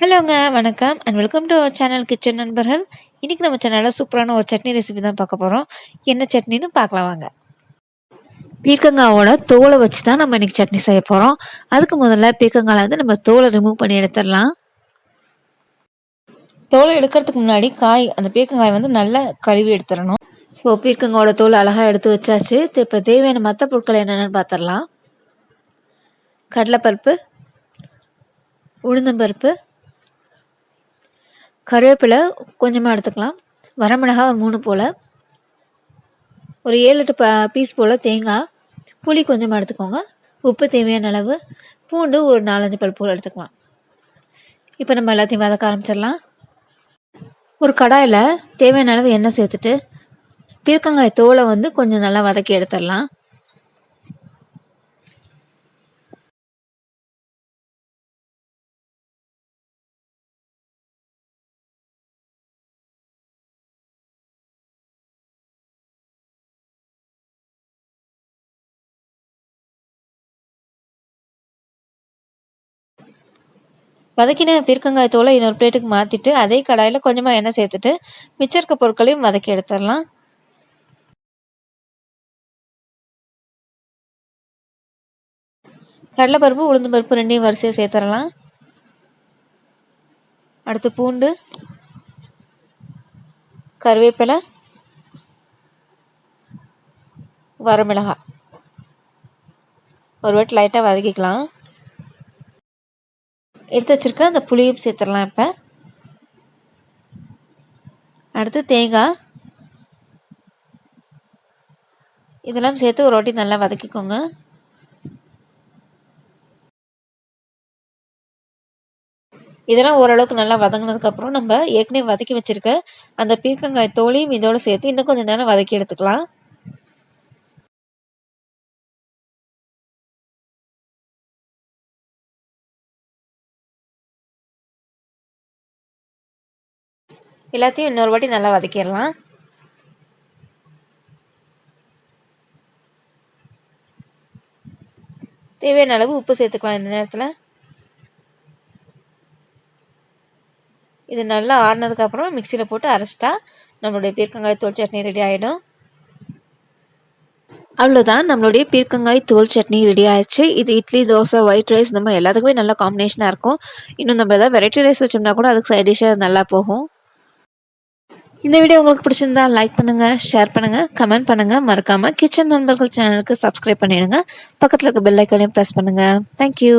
ஹலோங்க, வணக்கம் and welcome to our channel kitchen நண்பர்கள். இன்றைக்கி நம்ம சேனலில் சூப்பரான ஒரு சட்னி ரெசிபி தான் பார்க்க போகிறோம். என்ன சட்னின்னு பார்க்கலாம் வாங்க. பீர்க்கங்காவோட தோலை வச்சு தான் நம்ம இன்றைக்கி சட்னி செய்ய போகிறோம். அதுக்கு முதல்ல பீர்க்கங்காயில் வந்து நம்ம தோலை ரிமூவ் பண்ணி எடுத்துடலாம். தோலை எடுக்கிறதுக்கு முன்னாடி அந்த பீர்க்கங்காய் வந்து நல்லா கழுவி எடுத்துடணும். ஸோ பீர்க்கங்காவோட தோல் அழகாக எடுத்து வச்சாச்சு. இப்போ தேவையான மற்ற பொருட்கள் என்னென்னு பார்த்துடலாம். கடலைப்பருப்பு, உளுந்தம்பருப்பு, கருவேப்பிலை கொஞ்சமாக எடுத்துக்கலாம், வரமிளகாய் ஒரு 3 போல், ஒரு 7-8 பீஸ் போல் தேங்காய், புளி கொஞ்சமாக எடுத்துக்கோங்க, உப்பு தேவையான அளவு, பூண்டு ஒரு 4-5 பல் போல் எடுத்துக்கலாம். இப்போ நம்ம எல்லாத்தையும் வதக்க ஆரம்பிச்சிடலாம். ஒரு கடாயில் தேவையான அளவு எண்ணெய் சேர்த்துட்டு பீர்க்கங்காய் தோலை வந்து கொஞ்சம் நல்லா வதக்கி எடுத்துடலாம். வதக்கின பீர்க்கங்காய் தோலை இன்னொரு பிளேட்டுக்கு மாற்றிட்டு அதே கடாயில் கொஞ்சமாக எண்ணெய் சேர்த்துட்டு மிச்சம் இருக்க பொருட்களையும் வதக்கி எடுத்துடலாம். கடலைப்பருப்பு, உளுந்து பருப்பு ரெண்டையும் வரிசையாக சேர்த்துடலாம். அடுத்து பூண்டு, கருவேப்பிலை, வரமிளகாய் ஒரு வாட்டி லைட்டாக வதக்கிக்கலாம். எடுத்து வச்சுருக்க அந்த புளியும் சேர்த்துடலாம். இப்போ அடுத்து தேங்காய், இதெல்லாம் சேர்த்து ஒரு வாட்டி நல்லா வதக்கிக்கோங்க. இதெல்லாம் ஓரளவுக்கு நல்லா வதங்கினதுக்கப்புறம் நம்ம ஏற்கனவே வதக்கி வச்சுருக்க அந்த பீர்க்கங்காய் தோலையும் இதோடு சேர்த்து இன்னும் கொஞ்சம் நேரம் வதக்கி எடுத்துக்கலாம். எல்லாத்தையும் இன்னொரு வாட்டி நல்லா வதக்கிடலாம். தேவையான அளவு உப்பு சேர்த்துக்கலாம். இந்த நேரத்தில் இது நல்லா ஆறினதுக்கப்புறம் மிக்சியில் போட்டு அரைச்சிட்டா நம்மளுடைய பீர்க்கங்காய் தோல் சட்னி ரெடி ஆகிடும். அவ்வளோதான், நம்மளுடைய பீர்க்கங்காய் தோல் சட்னி ரெடி ஆயிடுச்சு. இது இட்லி, தோசை, ஒயிட் ரைஸ் இந்த மாதிரி எல்லாத்துக்குமே நல்ல காம்பினேஷனாக இருக்கும். இன்னும் நம்ம எதாவது வெரைட்டி ரைஸ் வச்சோம்னா கூட அதுக்கு சைட் டிஷ்ஷாக நல்லா போகும். இந்த வீடியோ உங்களுக்கு பிடிச்சிருந்தா லைக் பண்ணுங்கள், ஷேர் பண்ணுங்கள், கமெண்ட் பண்ணுங்கள். மறக்காமல் கிச்சன் நண்பர்கள் சேனலுக்கு சப்ஸ்கிரைப் பண்ணிடுங்க. பக்கத்தில் இருக்க பெல் ஐக்கானையும் ப்ரெஸ் பண்ணுங்கள். தேங்க்யூ.